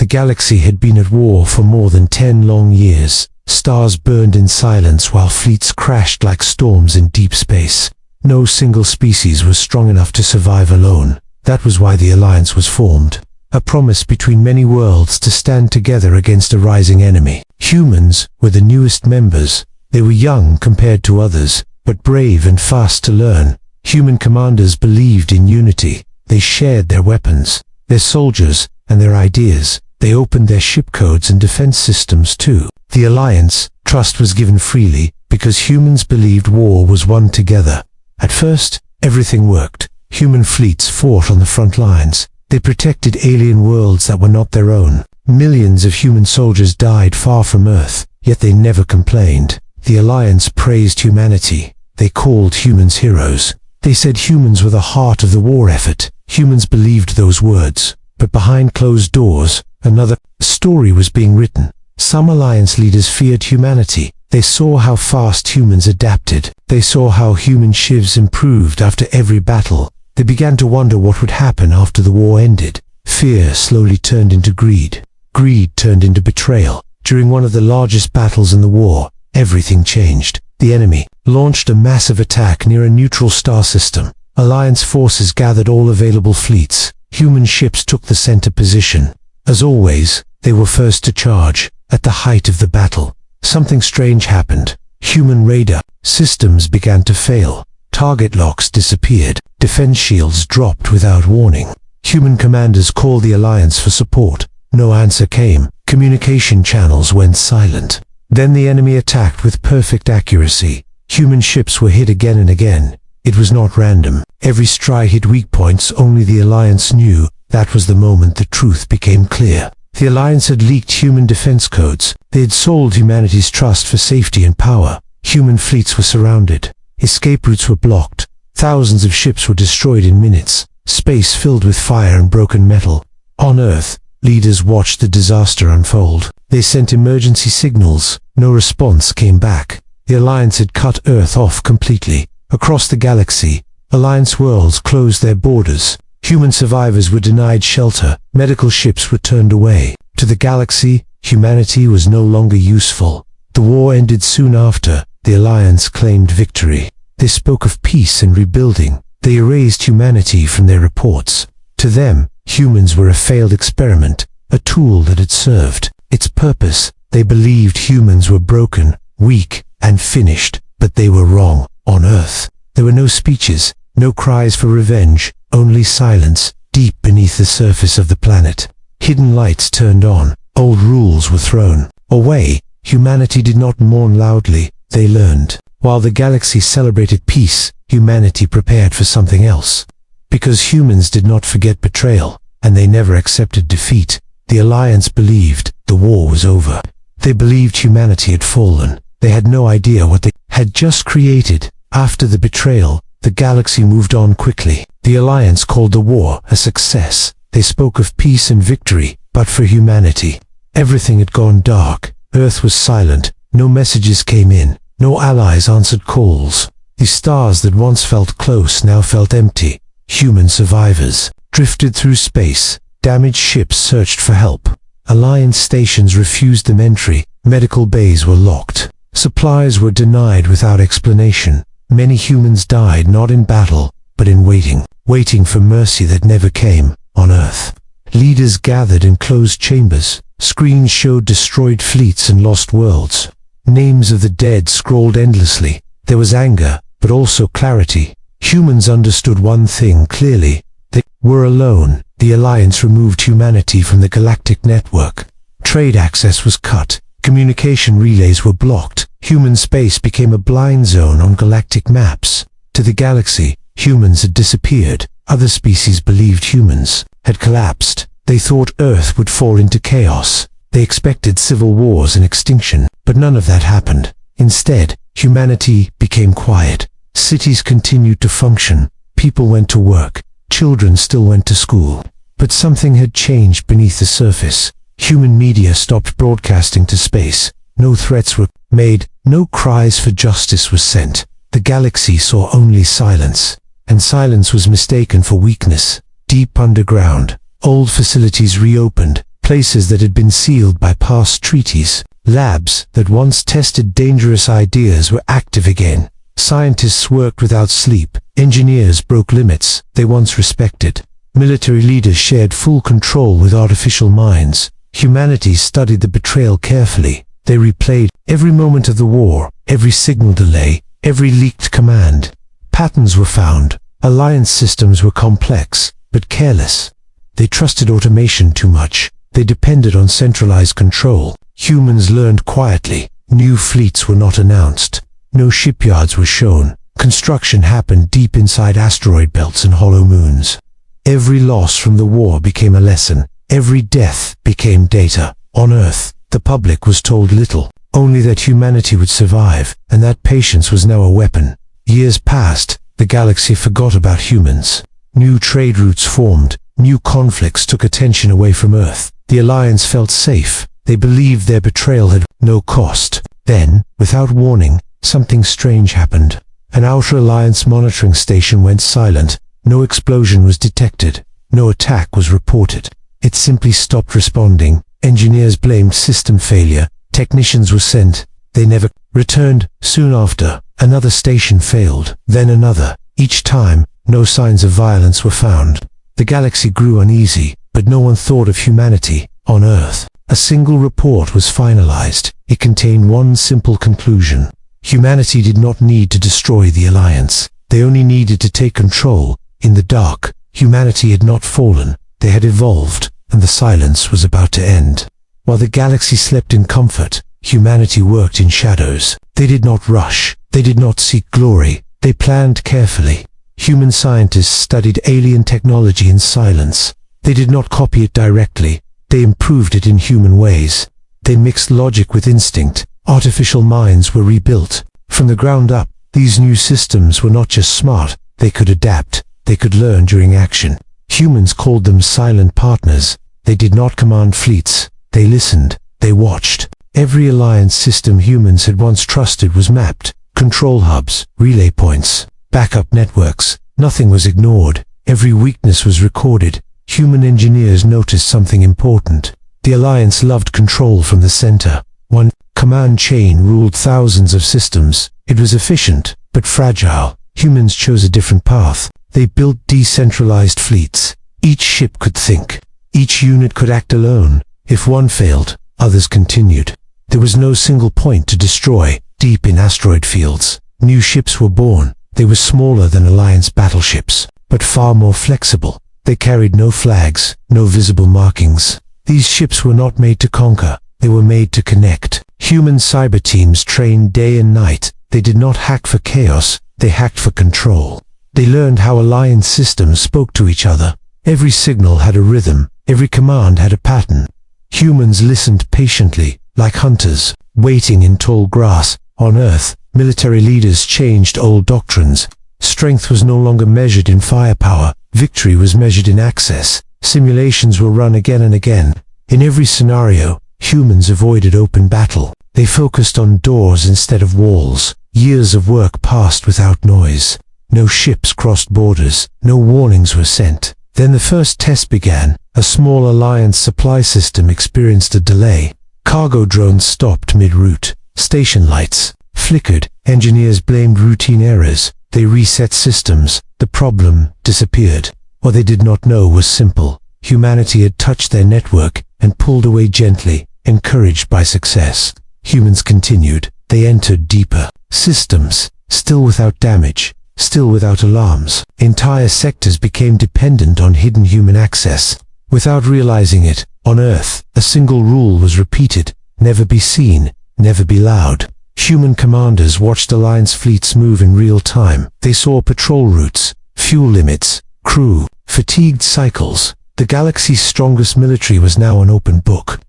The galaxy had been at war for more than 10 long years. Stars burned in silence while fleets crashed like storms in deep space. No single species was strong enough to survive alone. That was why the alliance was formed. A promise between many worlds to stand together against a rising enemy. Humans were the newest members. They were young compared to others, but brave and fast to learn. Human commanders believed in unity. They shared their weapons, their soldiers, and their ideas. They opened their ship codes and defense systems too. The alliance, trust was given freely, because humans believed war was won together. At first, everything worked. Human fleets fought on the front lines. They protected alien worlds that were not their own. Millions of human soldiers died far from Earth, yet they never complained. The alliance praised humanity. They called humans heroes. They said humans were the heart of the war effort. Humans believed those words. But behind closed doors, another story was being written. Some alliance leaders feared humanity. They saw how fast humans adapted. They saw how human shivs improved after every battle. They began to wonder what would happen after the war ended. Fear slowly turned into greed. Greed turned into betrayal. During one of the largest battles in the war, everything changed. The enemy launched a massive attack near a neutral star system. Alliance forces gathered all available fleets. Human ships took the center position. As always, they were first to charge. At the height of the battle, something strange happened. Human radar systems began to fail. Target locks disappeared. Defense shields dropped without warning. Human commanders called the alliance for support. No answer came. Communication channels went silent. Then the enemy attacked with perfect accuracy. Human ships were hit again and again. It was not random. Every strike hit weak points only the alliance knew. That was the moment the truth became clear. The alliance had leaked human defense codes. They had sold humanity's trust for safety and power. Human fleets were surrounded. Escape routes were blocked. Thousands of ships were destroyed in minutes. Space filled with fire and broken metal. On Earth, leaders watched the disaster unfold. They sent emergency signals. No response came back. The alliance had cut Earth off completely. Across the galaxy, alliance worlds closed their borders. Human survivors were denied shelter. Medical ships were turned away. To the galaxy, humanity was no longer useful. The war ended soon after. The alliance claimed victory. They spoke of peace and rebuilding. They erased humanity from their reports. To them, humans were a failed experiment, a tool that had served its purpose. They believed humans were broken, weak, and finished, but they were wrong. On Earth, there were no speeches, no cries for revenge, only silence, deep beneath the surface of the planet. Hidden lights turned on, old rules were thrown away. Humanity did not mourn loudly, they learned. While the galaxy celebrated peace, humanity prepared for something else. Because humans did not forget betrayal, and they never accepted defeat, the alliance believed the war was over. They believed humanity had fallen. They had no idea what they had just created. After the betrayal, the galaxy moved on quickly. The alliance called the war a success. They spoke of peace and victory, but for humanity, everything had gone dark. Earth was silent. No messages came in. No allies answered calls. The stars that once felt close now felt empty. Human survivors drifted through space. Damaged ships searched for help. Alliance stations refused them entry. Medical bays were locked. Supplies were denied without explanation. Many humans died not in battle, but in waiting for mercy that never came. On Earth, leaders gathered in closed chambers. Screens showed destroyed fleets and lost worlds. Names of the dead scrolled endlessly. There was anger, but also clarity. Humans understood one thing clearly. They were alone. The alliance removed humanity from the galactic network. Trade access was cut. Communication relays were blocked. Human space became a blind zone on galactic maps. To the galaxy, humans had disappeared. Other species believed humans had collapsed. They thought Earth would fall into chaos. They expected civil wars and extinction, but none of that happened. Instead, humanity became quiet. Cities continued to function. People went to work. Children still went to school. But something had changed beneath the surface. Human media stopped broadcasting to space. No threats were made. No cries for justice were sent. The galaxy saw only silence. And silence was mistaken for weakness. Deep underground, old facilities reopened. places that had been sealed by past treaties. Labs that once tested dangerous ideas were active again. Scientists worked without sleep. Engineers broke limits they once respected. Military leaders shared full control with artificial minds. Humanity studied the betrayal carefully. They replayed every moment of the war, every signal delay, every leaked command. Patterns were found. Alliance systems were complex, but careless. They trusted automation too much. They depended on centralized control. Humans learned quietly. New fleets were not announced. No shipyards were shown. Construction happened deep inside asteroid belts and hollow moons. Every loss from the war became a lesson. Every death became data. On Earth, the public was told little, only that humanity would survive, and that patience was now a weapon. Years passed. The galaxy forgot about humans. New trade routes formed. New conflicts took attention away from Earth. The Alliance felt safe. They believed their betrayal had no cost. Then, without warning, something strange happened. An outer Alliance monitoring station went silent. No explosion was detected. No attack was reported. It simply stopped responding. Engineers blamed system failure. Technicians were sent. They never returned. Soon after, another station failed. Then another. Each time, no signs of violence were found. The galaxy grew uneasy, but no one thought of humanity. On Earth, a single report was finalized. It contained one simple conclusion. Humanity did not need to destroy the Alliance. They only needed to take control. In the dark, humanity had not fallen. They had evolved, and the silence was about to end. While the galaxy slept in comfort, humanity worked in shadows. They did not rush. They did not seek glory. They planned carefully. Human scientists studied alien technology in silence. They did not copy it directly. They improved it in human ways. They mixed logic with instinct. Artificial minds were rebuilt. From the ground up, these new systems were not just smart. They could adapt. They could learn during action. Humans called them silent partners. They did not command fleets. They listened. They watched. Every Alliance system humans had once trusted was mapped. Control hubs, relay points, backup networks. Nothing was ignored. Every weakness was recorded. Human engineers noticed something important. The Alliance loved control from the center. One command chain ruled thousands of systems. It was efficient, but fragile. Humans chose a different path. They built decentralized fleets. Each ship could think. Each unit could act alone. If one failed, others continued. There was no single point to destroy. Deep in asteroid fields, new ships were born. They were smaller than Alliance battleships, but far more flexible. They carried no flags, no visible markings. These ships were not made to conquer. They were made to connect. Human cyber teams trained day and night. They did not hack for chaos. They hacked for control. They learned how Alliance systems spoke to each other. Every signal had a rhythm. Every command had a pattern. Humans listened patiently, like hunters, waiting in tall grass. On Earth, military leaders changed old doctrines. Strength was no longer measured in firepower. Victory was measured in access. Simulations were run again and again. In every scenario, humans avoided open battle. They focused on doors instead of walls. Years of work passed without noise. No ships crossed borders. No warnings were sent. Then the first test began. A small Alliance supply system experienced a delay. Cargo drones stopped mid-route. Station lights flickered. Engineers blamed routine errors. They reset systems. The problem disappeared. What they did not know was simple. Humanity had touched their network and pulled away gently, encouraged by success. Humans continued. They entered deeper. Systems, still without damage, still without alarms. Entire sectors became dependent on hidden human access. Without realizing it, on Earth, a single rule was repeated: never be seen, never be loud. Human commanders watched Alliance fleets move in real time. They saw patrol routes, fuel limits, crew, fatigued cycles. The galaxy's strongest military was now an open book.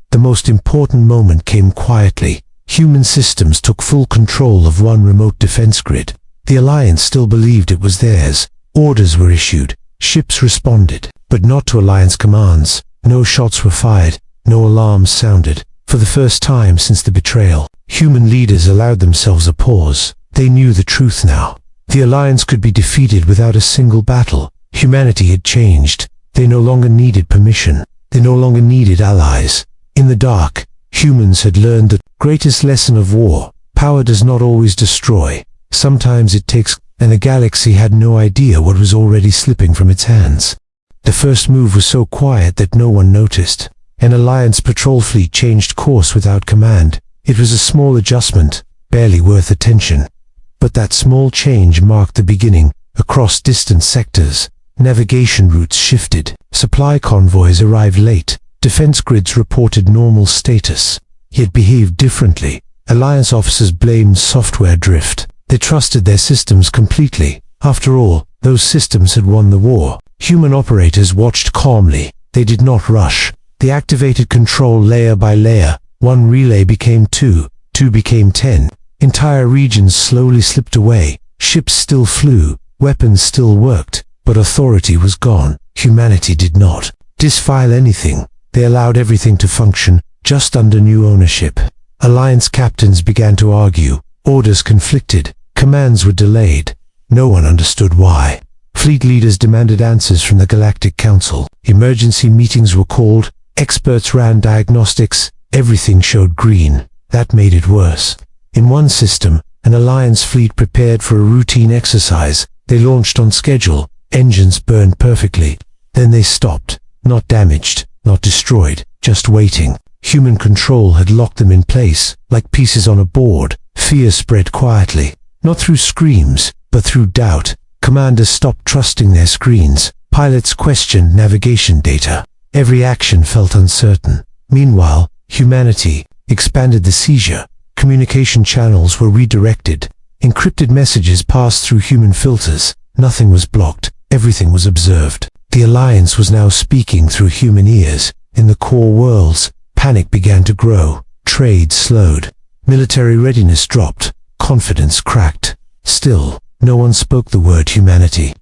The most important moment came quietly. Human systems took full control of one remote defense grid. The Alliance still believed it was theirs. Orders were issued. Ships responded, but not to Alliance commands. No shots were fired. No alarms sounded. For the first time since the betrayal, human leaders allowed themselves a pause. They knew the truth now. The Alliance could be defeated without a single battle. Humanity had changed. They no longer needed permission. They no longer needed allies. In the dark, humans had learned the greatest lesson of war: power does not always destroy. Sometimes it takes, and the galaxy had no idea what was already slipping from its hands. The first move was so quiet that no one noticed. An Alliance patrol fleet changed course without command. It was a small adjustment, barely worth attention. But that small change marked the beginning. Across distant sectors, navigation routes shifted. Supply convoys arrived late. Defense grids reported normal status, yet behaved differently. Alliance officers blamed software drift. They trusted their systems completely. After all, those systems had won the war. Human operators watched calmly. They did not rush. They activated control layer by layer. One relay became 2, 2 became 10. Entire regions slowly slipped away. Ships still flew. Weapons still worked. But authority was gone. Humanity did not disfile anything. They allowed everything to function, just under new ownership. Alliance captains began to argue. Orders conflicted. Commands were delayed. No one understood why. Fleet leaders demanded answers from the Galactic Council. Emergency meetings were called. Experts ran diagnostics. Everything showed green. That made it worse. In one system, an Alliance fleet prepared for a routine exercise. They launched on schedule. Engines burned perfectly. Then they stopped. Not damaged, not destroyed, just waiting. Human control had locked them in place, like pieces on a board. Fear spread quietly, not through screams, but through doubt. Commanders stopped trusting their screens. Pilots questioned navigation data. Every action felt uncertain. Meanwhile, humanity expanded the seizure. Communication channels were redirected. Encrypted messages passed through human filters. Nothing was blocked. Everything was observed. The Alliance was now speaking through human ears. In the core worlds, panic began to grow. Trade slowed. Military readiness dropped. Confidence cracked. Still, no one spoke the word humanity.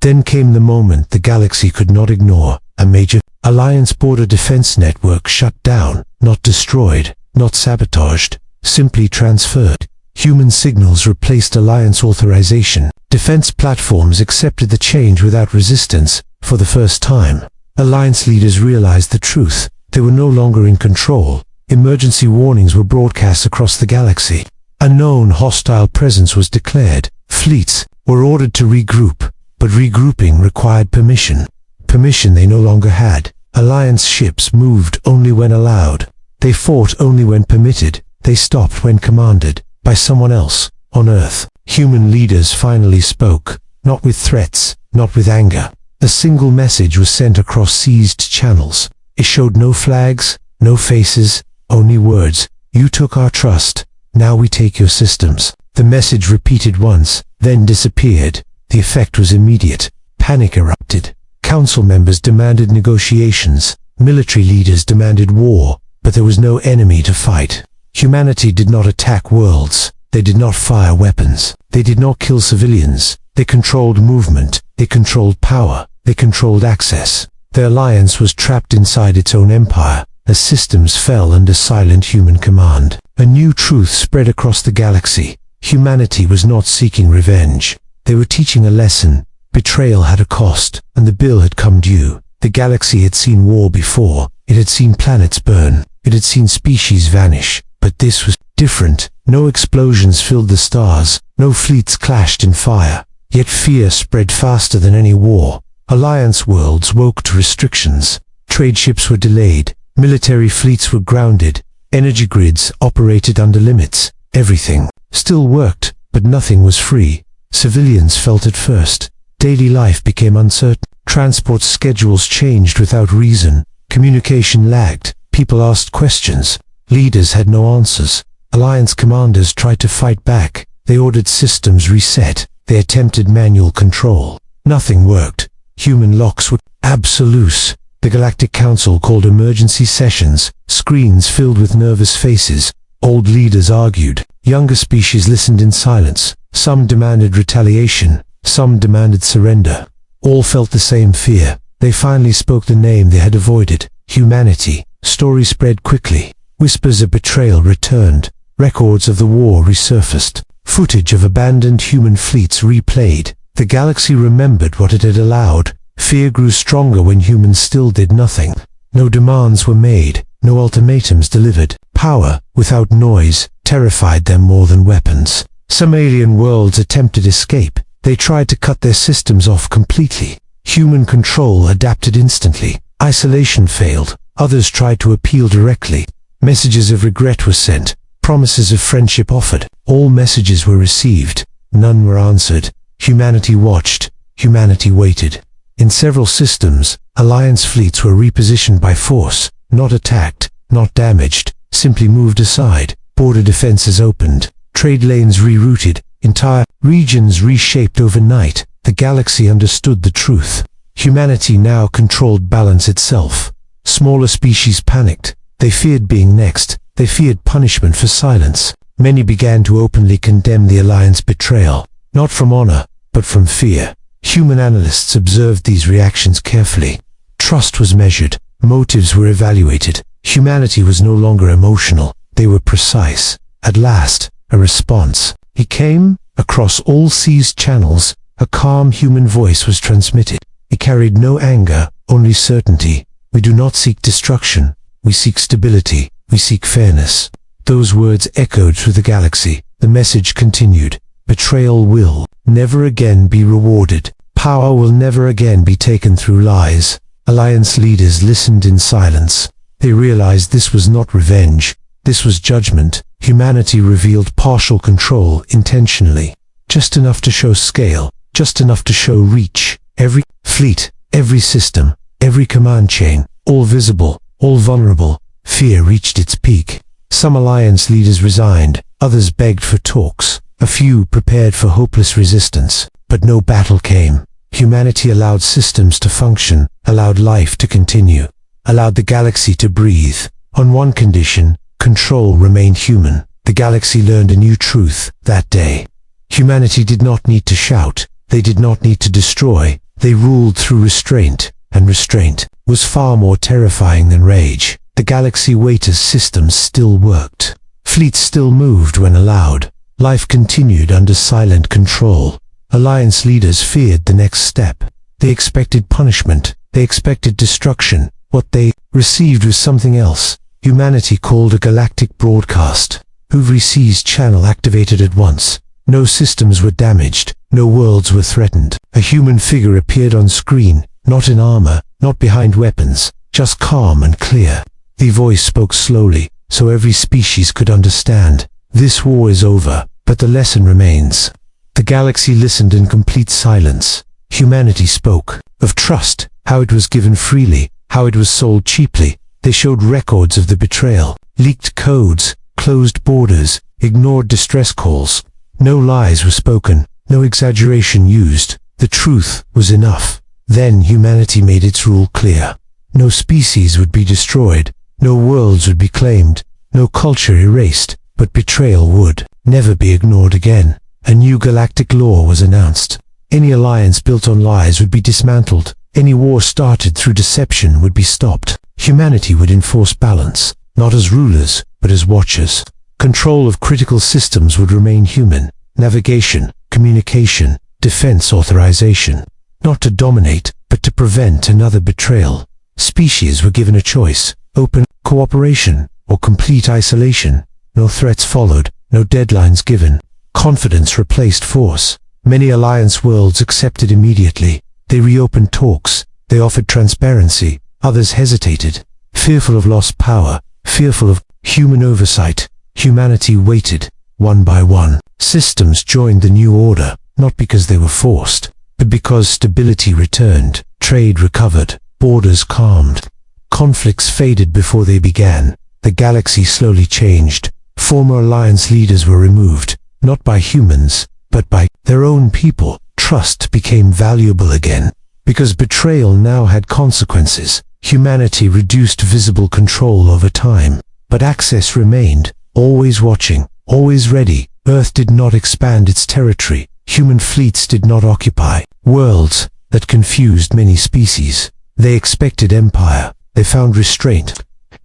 Then came the moment the galaxy could not ignore. A major Alliance border defense network shut down, not destroyed, not sabotaged, simply transferred. Human signals replaced Alliance authorization. Defense platforms accepted the change without resistance. For the first time, Alliance leaders realized the truth. They were no longer in control. Emergency warnings were broadcast across the galaxy. A known hostile presence was declared. Fleets were ordered to regroup, but regrouping required permission. Permission they no longer had. Alliance ships moved only when allowed. They fought only when permitted. They stopped when commanded by someone else. On Earth, human leaders finally spoke, not with threats, not with anger. A single message was sent across seized channels. It showed no flags, no faces, only words. You took our trust. Now we take your systems. The message repeated once, then disappeared. The effect was immediate. Panic erupted. Council members demanded negotiations. Military leaders demanded war, but there was no enemy to fight. Humanity did not attack worlds. They did not fire weapons. They did not kill civilians. They controlled movement. They controlled power. They controlled access. The Alliance was trapped inside its own empire. The systems fell under silent human command. A new truth spread across the galaxy. Humanity was not seeking revenge. They were teaching a lesson. Betrayal had a cost, and the bill had come due. The galaxy had seen war before. It had seen planets burn. It had seen species vanish. But this was different. No explosions filled the stars. No fleets clashed in fire. Yet fear spread faster than any war. Alliance worlds woke to restrictions. Trade ships were delayed. Military fleets were grounded. Energy grids operated under limits. Everything still worked, but nothing was free. Civilians felt it first. Daily life became uncertain. Transport schedules changed without reason. Communication lagged. People asked questions. Leaders had no answers. Alliance commanders tried to fight back. They ordered systems reset. They attempted manual control. Nothing worked. Human locks were absolute. The Galactic Council called emergency sessions. Screens filled with nervous faces. Old leaders argued. Younger species listened in silence. Some demanded retaliation. Some demanded surrender. All felt the same fear. They finally spoke the name they had avoided. Humanity. Story spread quickly. Whispers of betrayal returned. Records of the war resurfaced. Footage of abandoned human fleets replayed. The galaxy remembered what it had allowed. Fear grew stronger when humans still did nothing. No demands were made, no ultimatums delivered. Power, without noise, terrified them more than weapons. Some alien worlds attempted escape. They tried to cut their systems off completely. Human control adapted instantly. Isolation failed. Others tried to appeal directly. Messages of regret were sent. Promises of friendship offered. All messages were received. None were answered. Humanity watched. Humanity waited. In several systems, Alliance fleets were repositioned by force, not attacked, not damaged, simply moved aside. Border defenses opened. Trade lanes rerouted. Entire regions reshaped overnight. The galaxy understood the truth. Humanity now controlled balance itself. Smaller species panicked. They feared being next. They feared punishment for silence. Many began to openly condemn the Alliance betrayal, not from honor, but from fear. Human analysts observed these reactions carefully. Trust was measured. Motives were evaluated. Humanity was no longer emotional. They were precise. At last, a response. He came, across all seas channels, a calm human voice was transmitted. It carried no anger, only certainty. We do not seek destruction. We seek stability. We seek fairness. Those words echoed through the galaxy. The message continued. Betrayal will never again be rewarded. Power will never again be taken through lies. Alliance leaders listened in silence. They realized this was not revenge. This was judgment. Humanity revealed partial control intentionally. Just enough to show scale. Just enough to show reach. Every fleet, every system, every command chain, all visible, all vulnerable. Fear reached its peak. Some Alliance leaders resigned. Others begged for talks. A few prepared for hopeless resistance. But no battle came. Humanity allowed systems to function, allowed life to continue, allowed the galaxy to breathe. On one condition, control remained human. The galaxy learned a new truth that day. Humanity did not need to shout. They did not need to destroy. They ruled through restraint, and restraint was far more terrifying than rage. The galaxy waiter's systems still worked. Fleets still moved when allowed. Life continued under silent control. Alliance leaders feared the next step. They expected punishment. They expected destruction. What they received was something else. Humanity called a galactic broadcast. Every seas channel activated at once. No systems were damaged. No worlds were threatened. A human figure appeared on screen, not in armor, not behind weapons, just calm and clear. The voice spoke slowly, so every species could understand. This war is over, but the lesson remains. The galaxy listened in complete silence. Humanity spoke of trust, how it was given freely, how it was sold cheaply. They showed records of the betrayal, leaked codes, closed borders, ignored distress calls. No lies were spoken, no exaggeration used. The truth was enough. Then humanity made its rule clear. No species would be destroyed, no worlds would be claimed, no culture erased, but betrayal would never be ignored again. A new galactic law was announced. Any alliance built on lies would be dismantled. Any war started through deception would be stopped. Humanity would enforce balance, not as rulers, but as watchers. Control of critical systems would remain human. Navigation, communication, defense authorization. Not to dominate, but to prevent another betrayal. Species were given a choice: open cooperation or complete isolation. No threats followed, no deadlines given. Confidence replaced force. Many alliance worlds accepted immediately. They reopened talks. They offered transparency. Others hesitated, fearful of lost power, fearful of human oversight. Humanity waited, one by one. Systems joined the new order, not because they were forced, but because stability returned, trade recovered, borders calmed. Conflicts faded before they began. The galaxy slowly changed. Former alliance leaders were removed, not by humans, but by their own people. Trust became valuable again. Because betrayal now had consequences, humanity reduced visible control over time. But access remained, always watching, always ready. Earth did not expand its territory. Human fleets did not occupy worlds that confused many species. They expected empire. They found restraint.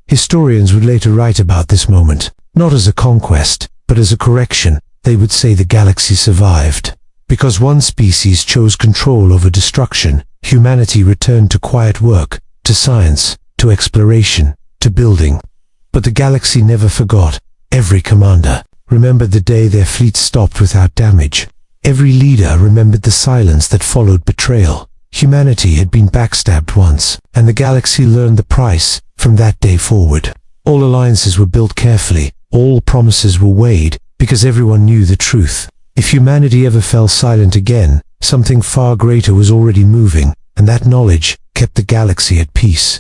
Historians would later write about this moment, not as a conquest, but as a correction. They would say the galaxy survived. Because one species chose control over destruction, humanity returned to quiet work, to science, to to exploration, to building. But the galaxy never forgot. Every commander remembered the day their fleet stopped without damage. Every leader remembered the silence that followed betrayal. Humanity had been backstabbed once, and the galaxy learned the price from that day forward. All alliances were built carefully, all promises were weighed, because everyone knew the truth. If humanity ever fell silent again, something far greater was already moving, and that knowledge kept the galaxy at peace.